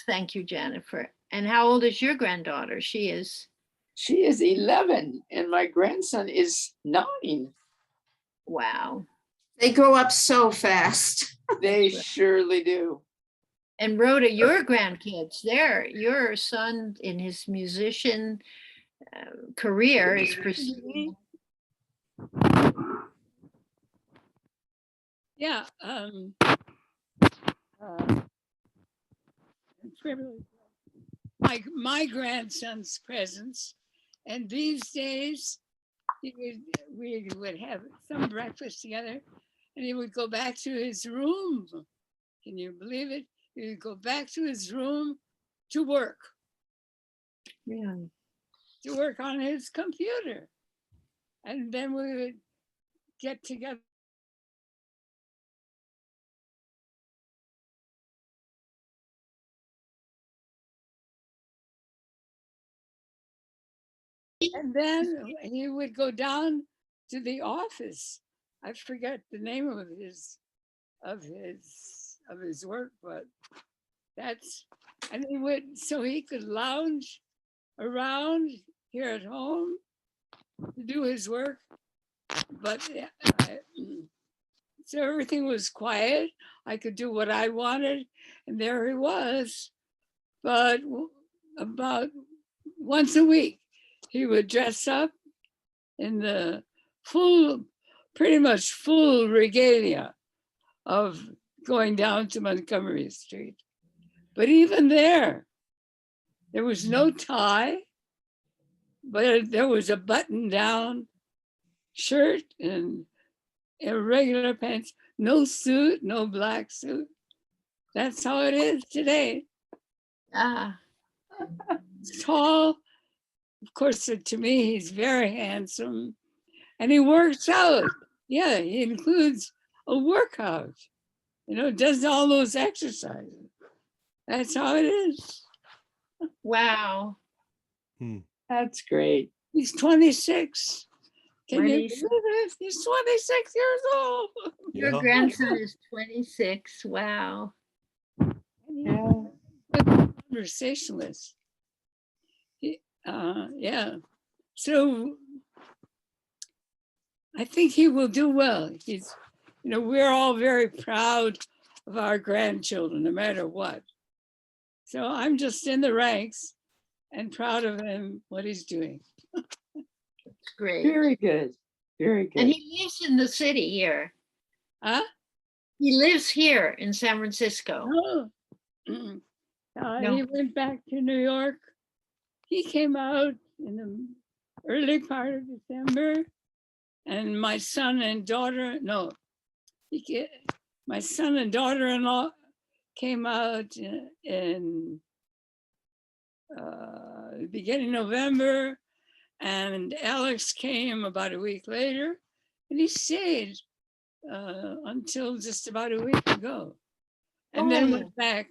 Speaker 2: Thank you, Jennifer. And how old is your granddaughter? She is,
Speaker 3: She is 11 and my grandson is 9.
Speaker 2: wow.
Speaker 1: They grow up so fast.
Speaker 3: They surely do.
Speaker 2: And Rhoda, your grandkids, your son in his musician career is pursuing.
Speaker 4: Yeah. My grandson's presence, and these days we would have some breakfast together, and he would go back to his room. Can you believe it? He would go back to his room to work on his computer, and then we would get together. And then he would go down to the office. I forget the name of his work, but and he would, so he could lounge around here at home to do his work. But so everything was quiet. I could do what I wanted, and there he was. But about once a week, he would dress up in the pretty much full regalia of going down to Montgomery Street. But even there was no tie, but there was a button-down shirt and irregular pants, no suit, no black suit. That's how it is today. Tall. Of course, to me, he's very handsome, and he works out. Yeah, he includes a workout. Does all those exercises. That's how it is.
Speaker 2: Wow.
Speaker 3: That's great.
Speaker 4: He's 26. Can you
Speaker 2: 26.
Speaker 4: believe it? He's 26 years old.
Speaker 2: Your grandson is 26. Wow.
Speaker 3: Yeah.
Speaker 4: Conversationalist. Yeah. So I think he will do well. We're all very proud of our grandchildren, no matter what. So I'm just in the ranks and proud of him, what he's doing.
Speaker 2: It's great.
Speaker 3: Very good. Very good.
Speaker 2: And he lives in the city here.
Speaker 4: Huh?
Speaker 2: He lives here in San Francisco.
Speaker 4: No.
Speaker 2: No.
Speaker 4: He went back to New York. He came out in the early part of December, and my son and daughter-in-law came out in beginning November, and Alex came about a week later, and he stayed until just about a week ago, and then went back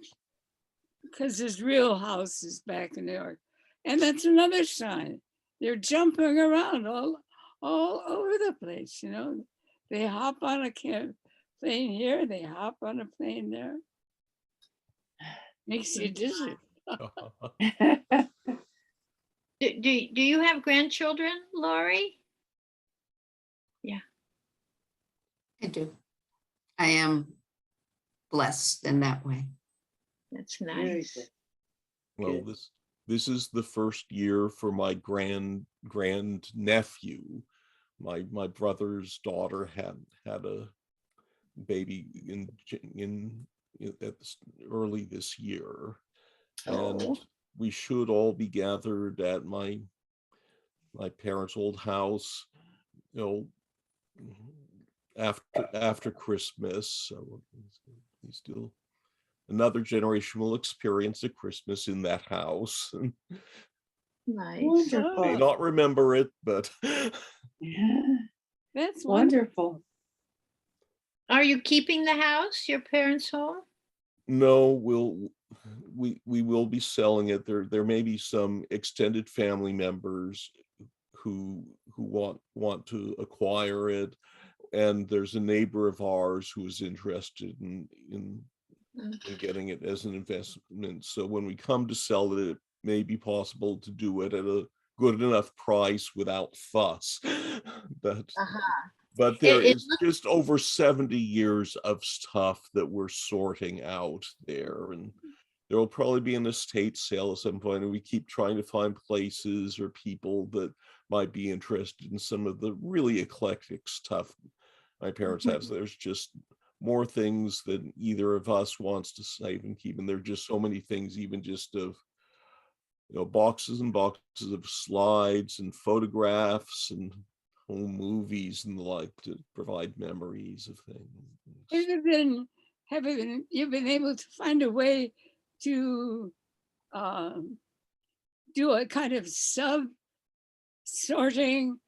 Speaker 4: because his real house is back in New York. And that's another sign. They're jumping around all over the place, you know. They hop on a plane here, they hop on a plane there. Makes you dizzy.
Speaker 2: Do you have grandchildren, Lori?
Speaker 1: I do. I am blessed in that way.
Speaker 2: That's
Speaker 3: Very
Speaker 2: nice.
Speaker 3: good.
Speaker 5: Well,
Speaker 3: Good.
Speaker 5: this is the first year for my grand nephew. My brother's daughter had a baby early this year, and
Speaker 3: Oh.
Speaker 5: we should all be gathered at my parents' old house, you know, after Christmas. So he's still another generation will experience a Christmas in that house.
Speaker 2: Nice.
Speaker 5: May
Speaker 3: Wonderful.
Speaker 5: not remember it, but
Speaker 3: Yeah,
Speaker 4: That's wonderful.
Speaker 3: wonderful.
Speaker 2: Are you keeping the house, your parents' home?
Speaker 5: no, we will be selling it. There may be some extended family members who want to acquire it, and there's a neighbor of ours who is interested in getting it as an investment. So when we come to sell it, it may be possible to do it at a good enough price without fuss. But there
Speaker 2: It
Speaker 5: is just over 70 years of stuff that we're sorting out there, and there will probably be an estate sale at some point, and we keep trying to find places or people that might be interested in some of the really eclectic stuff my parents have. So there's just more things than either of us wants to save and keep, and there are just so many things, even just of, you know, boxes and boxes of slides and photographs and home movies and the like, to provide memories of things.
Speaker 4: You've been able to find a way to do a kind of sub sorting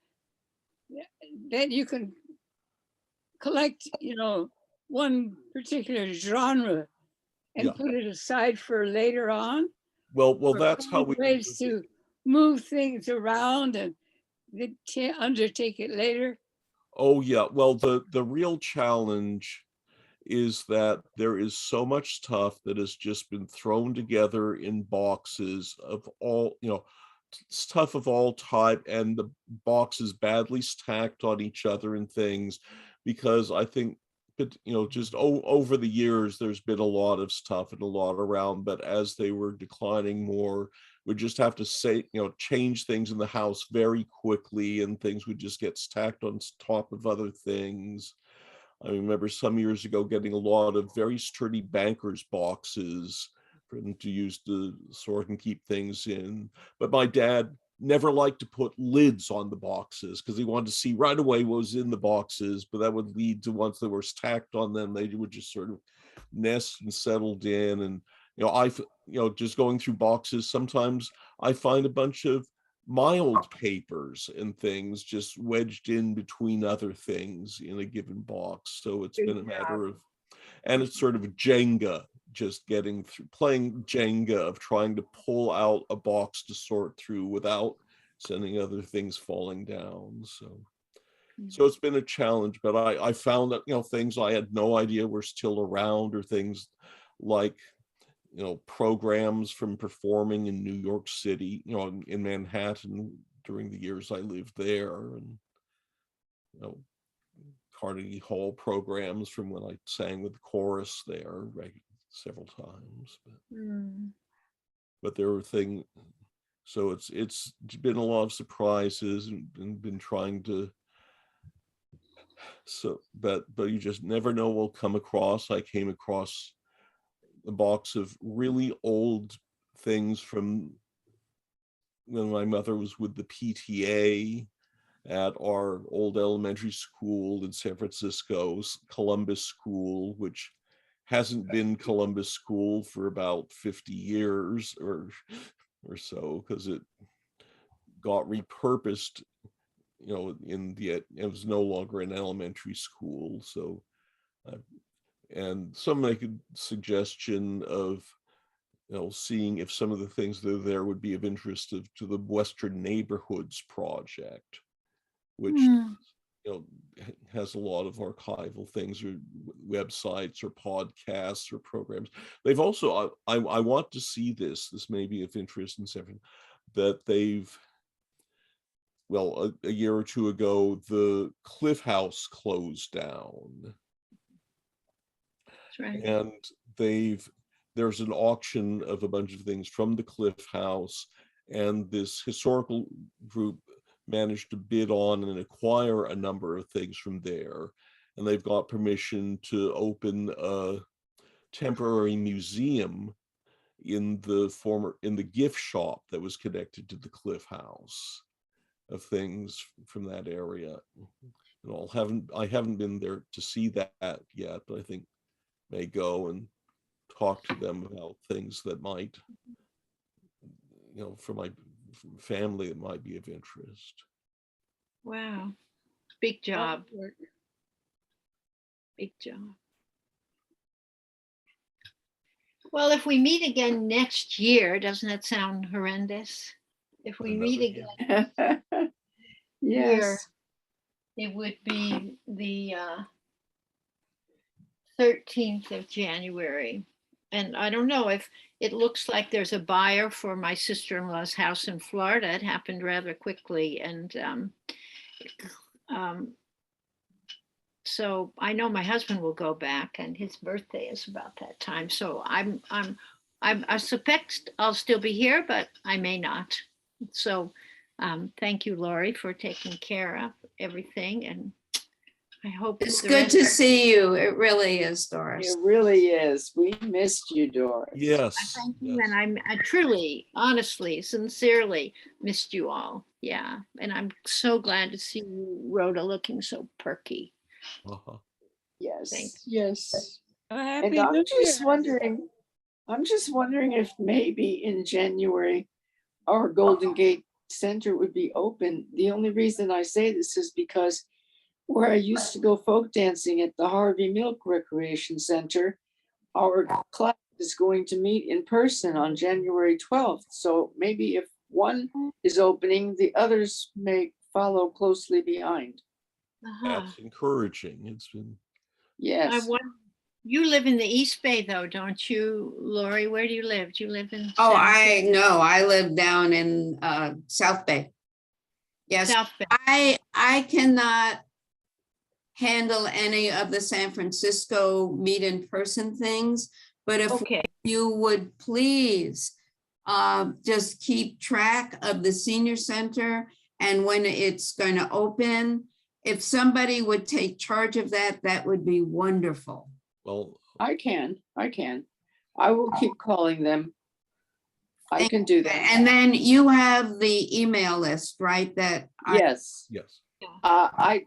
Speaker 4: that you can collect, you know, one particular genre and
Speaker 5: Yeah.
Speaker 4: put it aside for later on?
Speaker 5: Well,
Speaker 4: Or
Speaker 5: that's how
Speaker 4: find
Speaker 5: we
Speaker 4: ways to move things around and they can't undertake it later.
Speaker 5: Oh yeah, well, the real challenge is that there is so much stuff that has just been thrown together in boxes of all, you know, stuff of all type, and the boxes badly stacked on each other and things, because I think, but you know, just over the years there's been a lot of stuff and a lot around, but as they were declining more, we just have to say, you know, change things in the house very quickly, and things would just get stacked on top of other things. I remember some years ago getting a lot of very sturdy bankers boxes for them to use to sort and keep things in. But my dad never liked to put lids on the boxes because he wanted to see right away what was in the boxes, but that would lead to, once they were stacked on them, they would just sort of nest and settled in. And, you know, just going through boxes, sometimes I find a bunch of mild papers and things just wedged in between other things in a given box. So it's been a matter of, and it's sort of a Jenga, just getting through, playing Jenga of trying to pull out a box to sort through without sending other things falling down. So it's been a challenge, but I found that, you know, things I had no idea were still around, or things like, you know, programs from performing in New York City, you know, in Manhattan during the years I lived there, and, you know, Carnegie Hall programs from when I sang with the chorus there several times. But there were things, so it's been a lot of surprises, and been trying to, so but you just never know what we'll come across. I came across a box of really old things from when my mother was with the PTA at our old elementary school in San Francisco, Columbus School, which hasn't been Columbus School for about 50 years or so, because it got repurposed, it was no longer an elementary school. So, and some make a suggestion of, seeing if some of the things that are there would be of interest to the Western Neighborhoods Project, which has a lot of archival things, or websites or podcasts or programs. They've also, I want to see this may be of interest in San Francisco, that they've, a year or two ago, the Cliff House closed down.
Speaker 2: That's right.
Speaker 5: And there's an auction of a bunch of things from the Cliff House, and this historical group managed to bid on and acquire a number of things from there. And they've got permission to open a temporary museum in the gift shop that was connected to the Cliff House, of things from that area. I haven't been there to see that yet, but I think may go and talk to them about things that might, for my family, it might be of interest.
Speaker 2: Wow. Big job. Big job. Well, if we meet again next year, doesn't that sound horrendous? If we meet again here,
Speaker 3: Yes.
Speaker 2: it would be the 13th of January. And I don't know, if it looks like there's a buyer for my sister-in-law's house in Florida. It happened rather quickly. And so I know my husband will go back, and his birthday is about that time. So I suspect I'll still be here, but I may not. So thank you, Lori, for taking care of everything. And I hope
Speaker 1: It's
Speaker 2: the
Speaker 1: good
Speaker 2: rest-
Speaker 1: to see you. It really is, Doris.
Speaker 3: It really is. We missed you, Doris.
Speaker 5: Yes.
Speaker 2: I thank you,
Speaker 5: yes.
Speaker 2: and I truly, honestly, sincerely missed you all. Yeah, and I'm so glad to see you, Rhoda, looking so perky.
Speaker 5: Uh-huh.
Speaker 3: Yes,
Speaker 2: Thanks.
Speaker 3: yes.
Speaker 4: Happy
Speaker 3: And I'm
Speaker 4: New
Speaker 3: just
Speaker 4: Year.
Speaker 3: wondering if maybe in January, our Golden Gate Center would be open. The only reason I say this is because where I used to go folk dancing at the Harvey Milk Recreation Center, our class is going to meet in person on January 12th. So maybe if one is opening, the others may follow closely behind.
Speaker 5: That's encouraging. It's been,
Speaker 3: Yes.
Speaker 2: You live in the East Bay, though, don't you, Lori? Where do you live? Do you live in?
Speaker 1: Oh,
Speaker 2: San
Speaker 1: I live down in South Bay. Yes,
Speaker 2: South Bay?
Speaker 1: I cannot handle any of the San Francisco meet in person things, but if
Speaker 2: Okay,
Speaker 1: you would please just keep track of the senior center and when it's going to open. If somebody would take charge of that, that would be wonderful.
Speaker 5: well,
Speaker 3: I can. I will keep calling them. I can do that.
Speaker 1: And then you have the email list, right?
Speaker 3: Yes.
Speaker 5: yes.
Speaker 3: I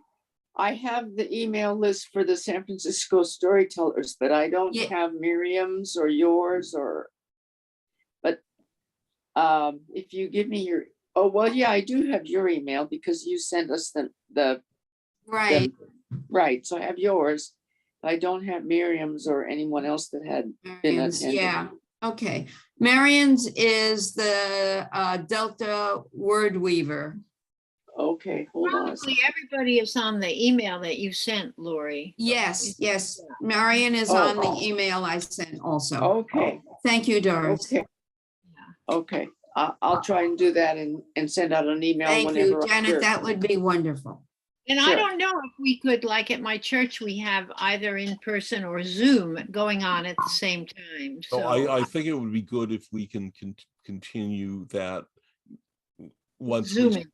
Speaker 3: have the email list for the San Francisco storytellers, but I don't
Speaker 1: Yeah.
Speaker 3: have Miriam's or yours but if you give me your, I do have your email because you sent us the
Speaker 1: Right.
Speaker 3: right. So I have yours. I don't have Miriam's or anyone else that had been
Speaker 1: Marion's,
Speaker 3: attending.
Speaker 1: yeah, okay. Marion's is the Delta Word Weaver.
Speaker 3: Okay, hold on. a
Speaker 2: probably
Speaker 3: second.
Speaker 2: everybody is on the email that you sent, Lori.
Speaker 1: Yes, Marion is on the email I sent also.
Speaker 3: Okay,
Speaker 1: Thank you, Doris.
Speaker 3: okay. Okay, I'll try and do that and send out an email
Speaker 1: Thank
Speaker 3: whenever.
Speaker 1: you,
Speaker 3: I'm
Speaker 1: Janet,
Speaker 3: sure.
Speaker 1: that would be wonderful.
Speaker 2: And I
Speaker 3: Sure.
Speaker 2: don't know if we could, like at my church, we have either in person or Zoom going on at the same time.
Speaker 5: So
Speaker 2: So
Speaker 5: I think it would be good if we can continue that once
Speaker 2: Zooming.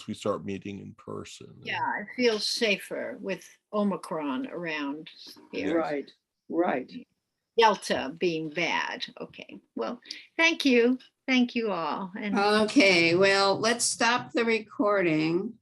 Speaker 5: we start meeting in person.
Speaker 2: yeah, it feels safer with Omicron around here.
Speaker 3: Right, right.
Speaker 2: Delta being bad. Okay, well, thank you. Thank you all. And
Speaker 1: Okay, well, let's stop the recording.